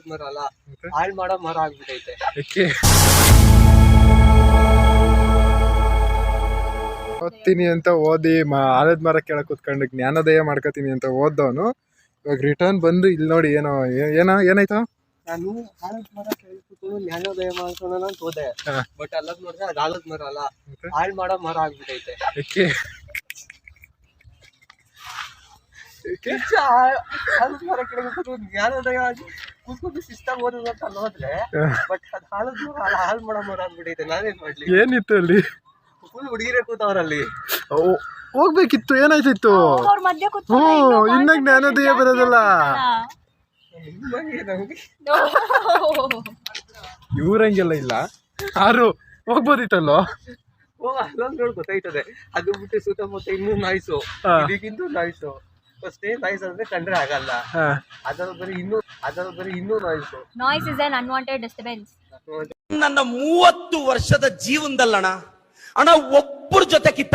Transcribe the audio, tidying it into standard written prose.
ಆಲದ ಮರ ಅಲ್ಲ, ಹಾಳ್ ಮಾಡೋ ಮರ ಆಗ್ಬಿಟ್ಟೈತೆ. ಓದ್ತೀನಿ ಅಂತ ಓದಿ ಆಲದ ಮರ ಕೆಳಗೆ ಕುತ್ಕೊಂಡು ಜ್ಞಾನೋದಯ ಮಾಡ್ಕೋತೀನಿ ಅಂತ ಓದ್ದವನು ಇವಾಗ ರಿಟರ್ನ್ ಬಂದು ಇಲ್ಲಿ ನೋಡಿ ಏನಾಯ್ತು. ನಾನು ಆಲದ ಮರ ಕೆಳಗೆ ಕೂತ್ಕೊಂಡು ಜ್ಞಾನೋದಯ ಮಾಡ್ಕೊಂಡು ಅಂತ ಹೋದೆ, ಬಟ್ ಅಲ್ಲದ್ ನೋಡಿದ್ರೆ ಅದು ಆಲದ ಮರ ಅಲ್ಲ, ಹಾಳ್ ಮಾಡೋ ಮರ ಆಗ್ಬಿಟ್ಟೈತೆ. ಆಲದ ಮರ ಕೆಳಗೆ ಕೂತ್ಕೊಂಡು ಜ್ಞಾನೋದಯ ಆಗಿ ಕೂತ್ಕೊಂಡು ಶಿಸ್ತಾಗಿ ಓದೋದು ಅಂತ ಹೋದ್ರೆ, ಬಟ್ ಅದು ಆಲದ ಮರ ಹಾಳ್ ಮಾಡೋ ಮರ ಆಗ್ಬಿಟ್ಟೈತೆ. ನಾನೇನ್ ಮಾಡ್ಲಿ? ಏನಿತ್ತು ಅಲ್ಲಿ? ಫುಲ್ ಹುಡುಗಿರೇ ಕೂತವ್ರಲ್ಲಿ. ಹೋಗ್ಬೇಕಿತ್ತು, ಏನಾಯ್ತಿತ್ತು? ಇನ್ನ ಜ್ಞಾನೋದಯ ಬರೋದಲ್ಲ. ಇವ್ರಂಗೆಲ್ಲ ಇಲ್ಲ, ಯಾರು ಹೋಗ್ಬೋದಿತ್ತಲ್ಲೋ. ಅಲ್ಲೊಂದ್ ನೋಡಿ ಗೊತ್ತಾಯ್ತದೆ, ಅದು ಬಿಟ್ಟು ಸುತ್ತಮುತ್ತ ಇನ್ನೂ ನಾಯ್ಸು, ಇದಕ್ಕಿಂತ ನಾಯ್ಸು. ಫಸ್ಟ್ ನಾಯ್ಸ್ ಅಂದ್ರೆ ಕಂಡ್ರೆ ಆಗಲ್ಲ, ಅದರ ಬರೀ ಇನ್ನೂ noise. Noise is an unwanted disturbance. ನನ್ನ 30 ವರ್ಷದ ಜೀವನದಲ್ಲಣ್ಣ ಒಬ್ಬರ ಜೊತೆ ಕಿತ್ತ